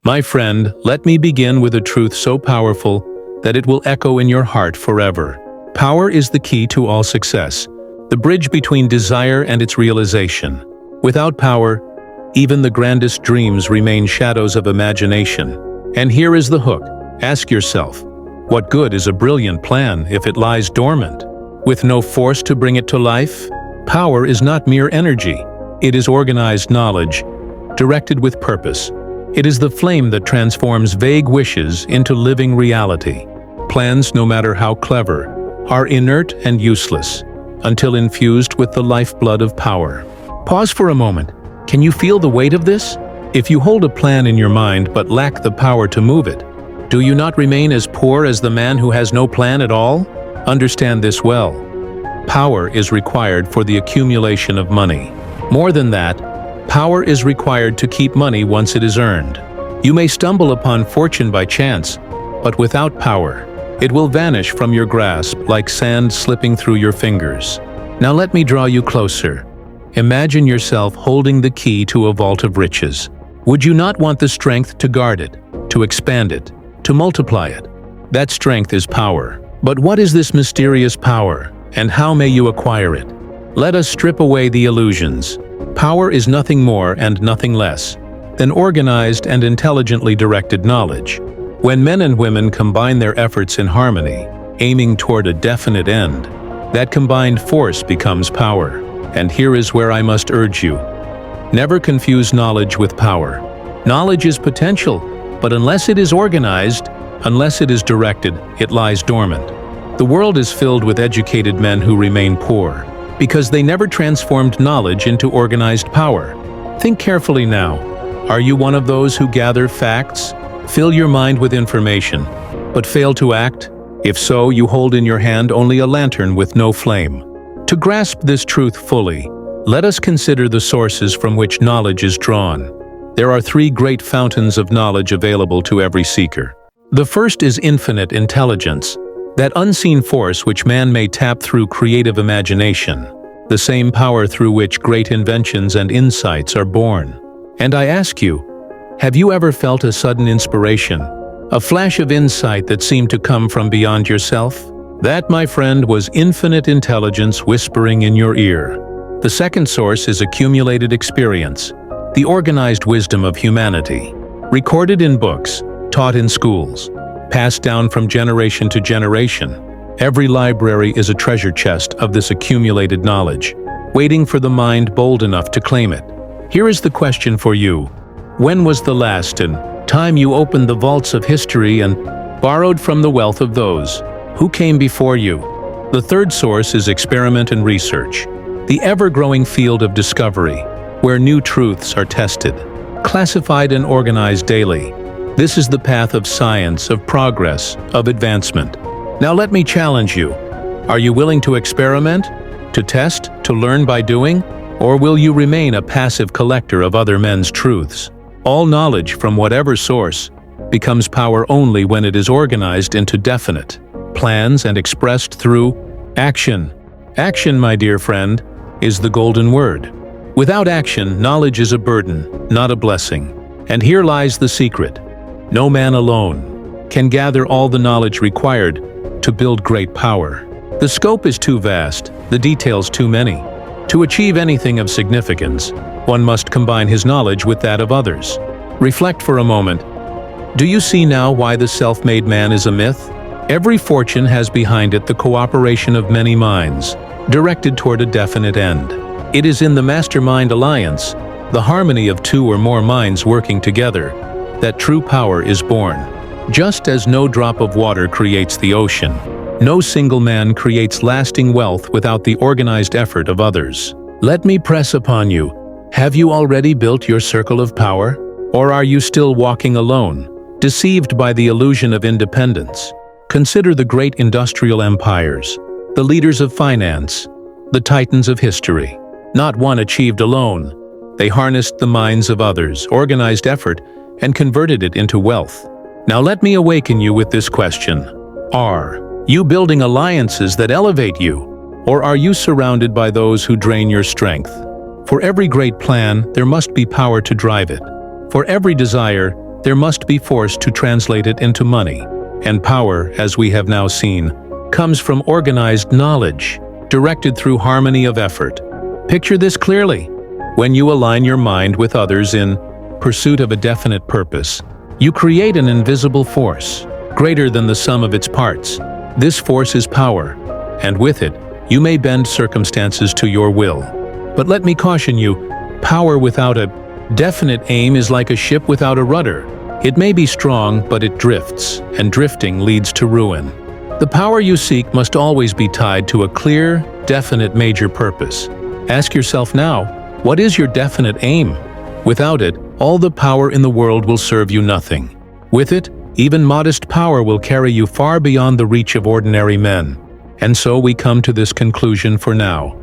My friend, let me begin with a truth so powerful that it will echo in your heart forever. Power is the key to all success, the bridge between desire and its realization. Without power, even the grandest dreams remain shadows of imagination. And here is the hook. Ask yourself, what good is a brilliant plan if it lies dormant, with no force to bring it to life? Power is not mere energy. It is organized knowledge, directed with purpose. It is the flame that transforms vague wishes into living reality. Plans, no matter how clever, are inert and useless until infused with the lifeblood of power. Pause for a moment. Can you feel the weight of this? If you hold a plan in your mind but lack the power to move it, do you not remain as poor as the man who has no plan at all? Understand this well. Power is required for the accumulation of money. More than that, power is required to keep money once it is earned. You may stumble upon fortune by chance, but without power, it will vanish from your grasp like sand slipping through your fingers. Now let me draw you closer. Imagine yourself holding the key to a vault of riches. Would you not want the strength to guard it, to expand it, to multiply it? That strength is power. But what is this mysterious power, and how may you acquire it? Let us strip away the illusions. Power is nothing more and nothing less than organized and intelligently directed knowledge. When men and women combine their efforts in harmony, aiming toward a definite end, that combined force becomes power. And here is where I must urge you. Never confuse knowledge with power. Knowledge is potential, but unless it is organized, unless it is directed, it lies dormant. The world is filled with educated men who remain poor, because they never transformed knowledge into organized power. Think carefully now. Are you one of those who gather facts, fill your mind with information, but fail to act? If so, you hold in your hand only a lantern with no flame. To grasp this truth fully, let us consider the sources from which knowledge is drawn. There are three great fountains of knowledge available to every seeker. The first is infinite intelligence, that unseen force which man may tap through creative imagination, the same power through which great inventions and insights are born. And I ask you, have you ever felt a sudden inspiration, a flash of insight that seemed to come from beyond yourself? That, my friend, was infinite intelligence whispering in your ear. The second source is accumulated experience, the organized wisdom of humanity, recorded in books, taught in schools, passed down from generation to generation. Every library is a treasure chest of this accumulated knowledge, waiting for the mind bold enough to claim it. Here is the question for you. When was the last time you opened the vaults of history and borrowed from the wealth of those who came before you? The third source is experiment and research, the ever-growing field of discovery, where new truths are tested, classified and organized daily. This is the path of science, of progress, of advancement. Now let me challenge you. Are you willing to experiment, to test, to learn by doing? Or will you remain a passive collector of other men's truths? All knowledge from whatever source becomes power only when it is organized into definite plans and expressed through action. Action, my dear friend, is the golden word. Without action, knowledge is a burden, not a blessing. And here lies the secret. No man alone can gather all the knowledge required to build great power. The scope is too vast, the details too many. To achieve anything of significance, one must combine his knowledge with that of others. Reflect for a moment. Do you see now why the self-made man is a myth? Every fortune has behind it the cooperation of many minds, directed toward a definite end. It is in the mastermind alliance, the harmony of two or more minds working together, that true power is born. Just as no drop of water creates the ocean, no single man creates lasting wealth without the organized effort of others. Let me press upon you. Have you already built your circle of power? Or are you still walking alone, deceived by the illusion of independence? Consider the great industrial empires, the leaders of finance, the titans of history. Not one achieved alone. They harnessed the minds of others, organized effort, and converted it into wealth. Now let me awaken you with this question. Are you building alliances that elevate you, or are you surrounded by those who drain your strength? For every great plan, there must be power to drive it. For every desire, there must be force to translate it into money. And power, as we have now seen, comes from organized knowledge, directed through harmony of effort. Picture this clearly. When you align your mind with others in pursuit of a definite purpose, you create an invisible force, greater than the sum of its parts. This force is power, and with it, you may bend circumstances to your will. But let me caution you, power without a definite aim is like a ship without a rudder. It may be strong, but it drifts, and drifting leads to ruin. The power you seek must always be tied to a clear, definite major purpose. Ask yourself now, what is your definite aim? Without it, all the power in the world will serve you nothing. With it, even modest power will carry you far beyond the reach of ordinary men. And so we come to this conclusion for now.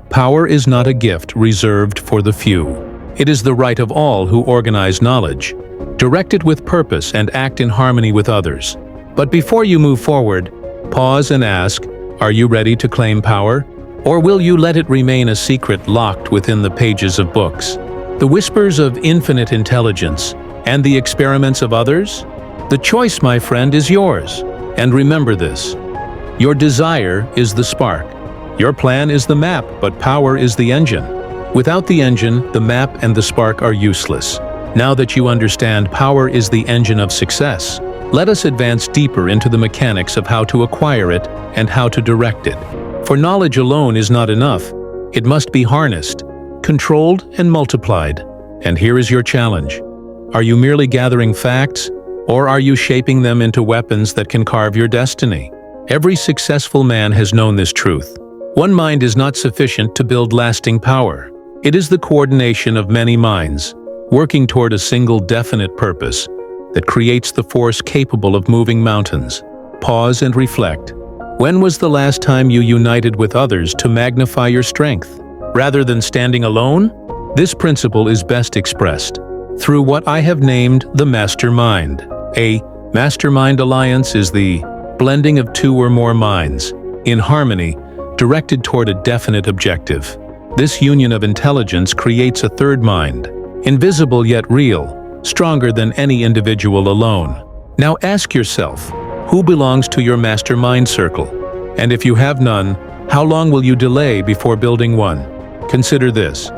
Power is not a gift reserved for the few. It is the right of all who organize knowledge, direct it with purpose, and act in harmony with others. But before you move forward, pause and ask, are you ready to claim power? Or will you let it remain a secret locked within the pages of books? The whispers of infinite intelligence and the experiments of others? The choice, my friend, is yours. And remember this. Your desire is the spark. Your plan is the map, but power is the engine. Without the engine, the map and the spark are useless. Now that you understand power is the engine of success, let us advance deeper into the mechanics of how to acquire it and how to direct it. For knowledge alone is not enough. It must be harnessed, controlled, and multiplied. And here is your challenge. Are you merely gathering facts, or are you shaping them into weapons that can carve your destiny? Every successful man has known this truth. One mind is not sufficient to build lasting power. It is the coordination of many minds, working toward a single definite purpose, that creates the force capable of moving mountains. Pause and reflect. When was the last time you united with others to magnify your strength? Rather than standing alone? This principle is best expressed through what I have named the mastermind. A mastermind alliance is the blending of two or more minds, in harmony, directed toward a definite objective. This union of intelligence creates a third mind, invisible yet real, stronger than any individual alone. Now ask yourself, who belongs to your mastermind circle? And if you have none, how long will you delay before building one? Consider this.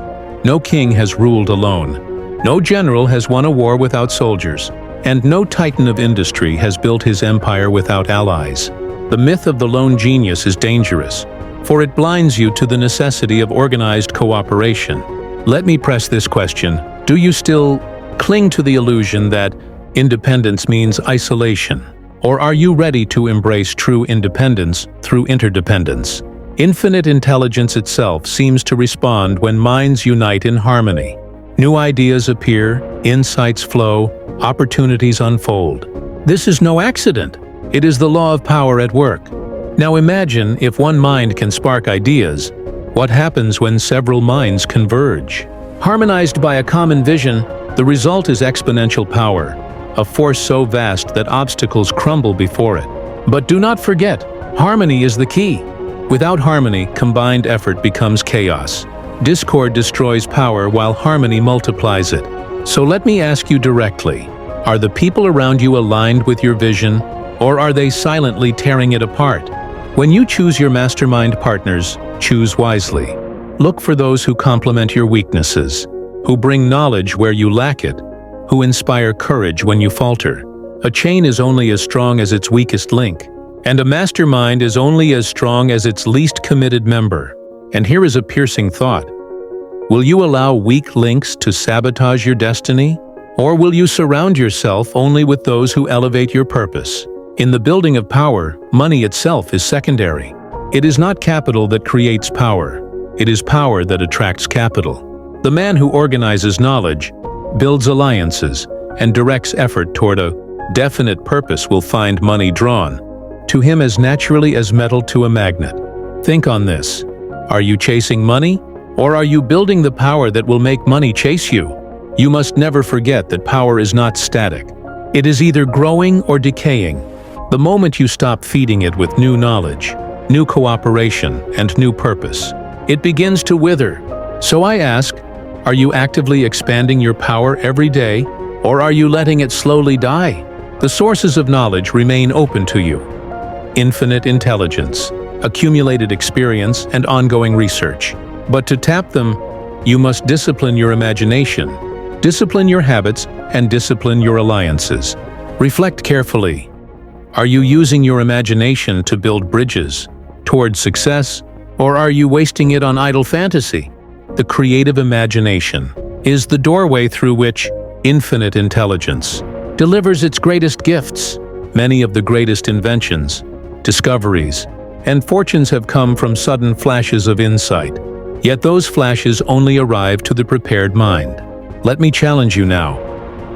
No king has ruled alone. No general has won a war without soldiers. And no titan of industry has built his empire without allies. The myth of the lone genius is dangerous, for it blinds you to the necessity of organized cooperation. Let me press this question. Do you still cling to the illusion that independence means isolation? Or are you ready to embrace true independence through interdependence? Infinite intelligence itself seems to respond when minds unite in harmony. New ideas appear, insights flow, opportunities unfold. This is no accident. It is the law of power at work. Now imagine if one mind can spark ideas, what happens when several minds converge? Harmonized by a common vision, the result is exponential power, a force so vast that obstacles crumble before it. But do not forget, harmony is the key. Without harmony, combined effort becomes chaos. Discord destroys power while harmony multiplies it. So let me ask you directly, are the people around you aligned with your vision, or are they silently tearing it apart? When you choose your mastermind partners, choose wisely. Look for those who complement your weaknesses, who bring knowledge where you lack it, who inspire courage when you falter. A chain is only as strong as its weakest link, and a mastermind is only as strong as its least committed member. And here is a piercing thought. Will you allow weak links to sabotage your destiny? Or will you surround yourself only with those who elevate your purpose? In the building of power, money itself is secondary. It is not capital that creates power. It is power that attracts capital. The man who organizes knowledge, builds alliances, and directs effort toward a definite purpose will find money drawn to him as naturally as metal to a magnet. Think on this. Are you chasing money, or are you building the power that will make money chase you? You must never forget that power is not static. It is either growing or decaying. The moment you stop feeding it with new knowledge, new cooperation, and new purpose, it begins to wither. So I ask, are you actively expanding your power every day, Or are you letting it slowly die? The sources of knowledge remain open to you. Infinite intelligence, accumulated experience, and ongoing research. But to tap them, you must discipline your imagination, discipline your habits, and discipline your alliances. Reflect carefully. Are you using your imagination to build bridges toward success, or are you wasting it on idle fantasy? The creative imagination is the doorway through which infinite intelligence delivers its greatest gifts. Many of the greatest inventions, discoveries, and fortunes have come from sudden flashes of insight. Yet those flashes only arrive to the prepared mind. Let me challenge you now.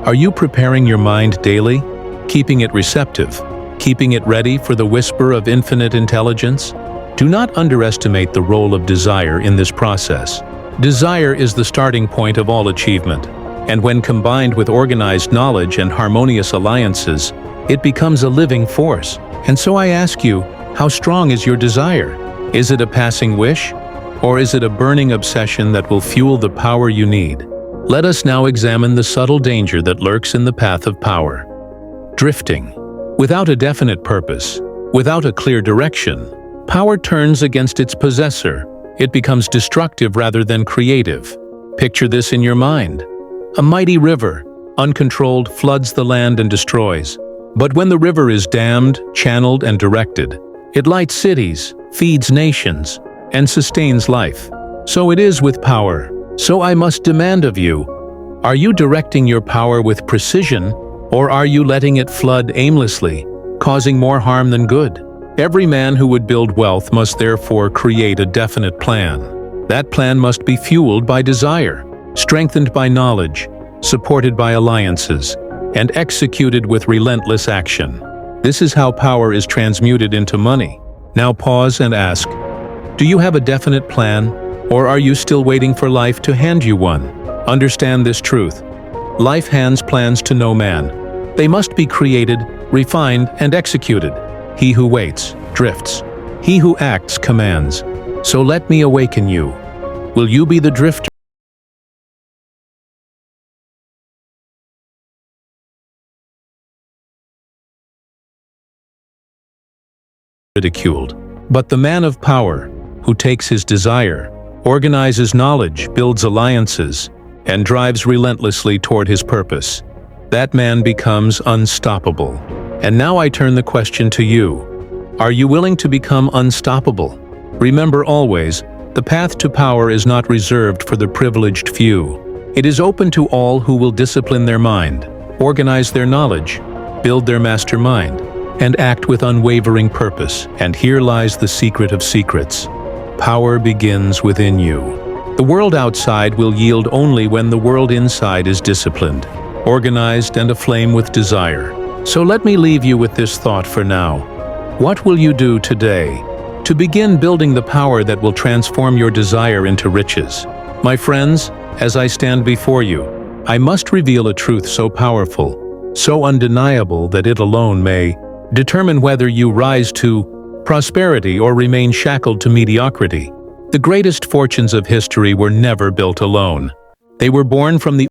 Are you preparing your mind daily, keeping it receptive, keeping it ready for the whisper of infinite intelligence? Do not underestimate the role of desire in this process. Desire is the starting point of all achievement, and when combined with organized knowledge and harmonious alliances, it becomes a living force. And so I ask you, how strong is your desire? Is it a passing wish? Or is it a burning obsession that will fuel the power you need? Let us now examine the subtle danger that lurks in the path of power. Drifting. Without a definite purpose, without a clear direction, power turns against its possessor. It becomes destructive rather than creative. Picture this in your mind. A mighty river, uncontrolled, floods the land and destroys. But when the river is dammed, channeled, and directed, it lights cities, feeds nations, and sustains life. So it is with power. So I must demand of you, are you directing your power with precision, or are you letting it flood aimlessly, causing more harm than good? Every man who would build wealth must therefore create a definite plan. That plan must be fueled by desire, strengthened by knowledge, supported by alliances, and executed with relentless action. This is how power is transmuted into money. Now pause and ask, do you have a definite plan, or are you still waiting for life to hand you one? Understand this truth. Life hands plans to no man. They must be created, refined, and executed. He who waits, drifts. He who acts, commands. So let me awaken you. Will you be the drifter? Ridiculed. But the man of power, who takes his desire, organizes knowledge, builds alliances, and drives relentlessly toward his purpose, that man becomes unstoppable. And now I turn the question to you. Are you willing to become unstoppable? Remember always, the path to power is not reserved for the privileged few. It is open to all who will discipline their mind, organize their knowledge, build their mastermind, and act with unwavering purpose. And here lies the secret of secrets. Power begins within you. The world outside will yield only when the world inside is disciplined, organized, and aflame with desire. So let me leave you with this thought for now. What will you do today to begin building the power that will transform your desire into riches? My friends, as I stand before you, I must reveal a truth so powerful, so undeniable that it alone may determine whether you rise to prosperity or remain shackled to mediocrity. The greatest fortunes of history were never built alone. They were born from the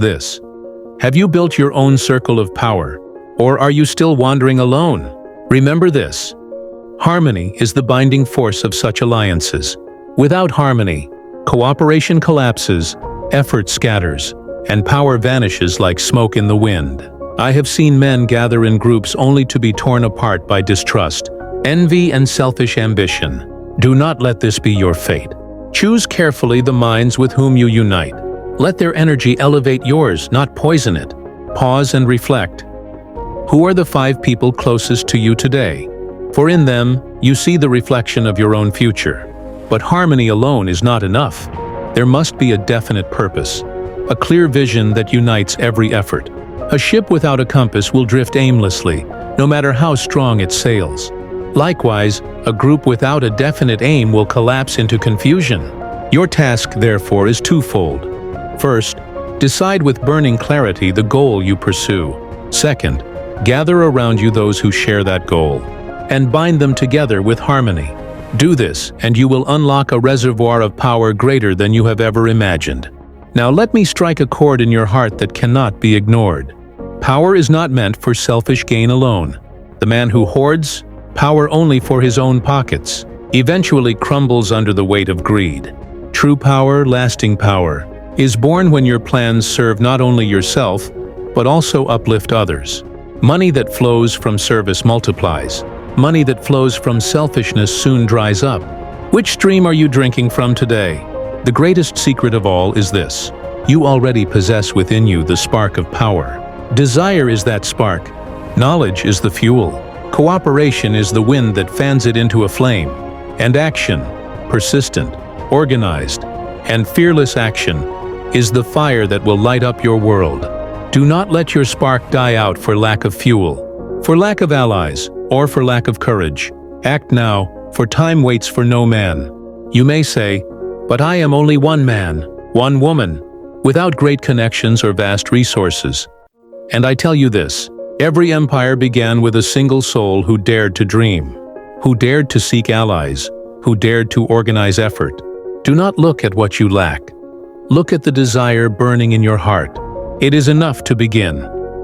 this. Have you built your own circle of power, or are you still wandering alone? Remember this. Harmony is the binding force of such alliances. Without harmony, cooperation collapses, effort scatters, and power vanishes like smoke in the wind. I have seen men gather in groups only to be torn apart by distrust, envy, and selfish ambition. Do not let this be your fate. Choose carefully the minds with whom you unite. Let their energy elevate yours, not poison it. Pause and reflect. Who are the 5 people closest to you today? For in them, you see the reflection of your own future. But harmony alone is not enough. There must be a definite purpose, a clear vision that unites every effort. A ship without a compass will drift aimlessly, no matter how strong its sails. Likewise, a group without a definite aim will collapse into confusion. Your task, therefore, is twofold. First, decide with burning clarity the goal you pursue. Second, gather around you those who share that goal, and bind them together with harmony. Do this, and you will unlock a reservoir of power greater than you have ever imagined. Now let me strike a chord in your heart that cannot be ignored. Power is not meant for selfish gain alone. The man who hoards power only for his own pockets eventually crumbles under the weight of greed. True power, lasting power, is born when your plans serve not only yourself, but also uplift others. Money that flows from service multiplies. Money that flows from selfishness soon dries up. Which stream are you drinking from today? The greatest secret of all is this. You already possess within you the spark of power. Desire is that spark. Knowledge is the fuel. Cooperation is the wind that fans it into a flame. And action, persistent, organized, and fearless action, is the fire that will light up your world. Do not let your spark die out for lack of fuel, for lack of allies, or for lack of courage. Act now, for time waits for no man. You may say, but I am only one man, one woman, without great connections or vast resources. And I tell you this, every empire began with a single soul who dared to dream, who dared to seek allies, who dared to organize effort. Do not look at what you lack. Look at the desire burning in your heart. It is enough to begin.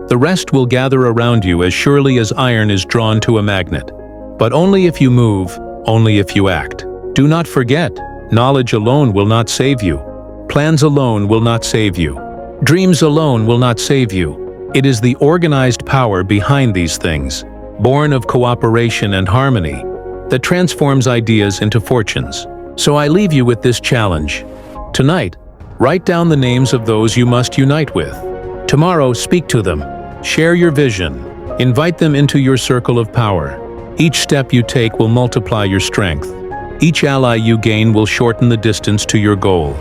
The rest will gather around you as surely as iron is drawn to a magnet. But only if you move, only if you act. Do not forget, knowledge alone will not save you. Plans alone will not save you. Dreams alone will not save you. It is the organized power behind these things, born of cooperation and harmony, that transforms ideas into fortunes. So I leave you with this challenge. Tonight, write down the names of those you must unite with. Tomorrow, speak to them. Share your vision. Invite them into your circle of power. Each step you take will multiply your strength. Each ally you gain will shorten the distance to your goal.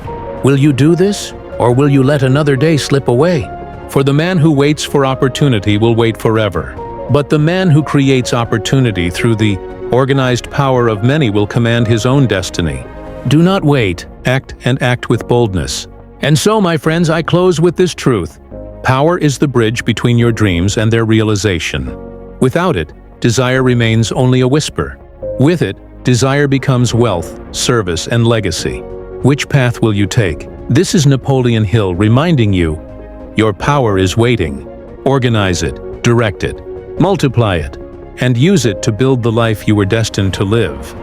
Will you do this, or will you let another day slip away? For the man who waits for opportunity will wait forever. But the man who creates opportunity through the organized power of many will command his own destiny. Do not wait, act and act with boldness. And so, my friends, I close with this truth. Power is the bridge between your dreams and their realization. Without it, desire remains only a whisper. With it, desire becomes wealth, service, and legacy. Which path will you take? This is Napoleon Hill reminding you, your power is waiting. Organize it, direct it, multiply it, and use it to build the life you were destined to live.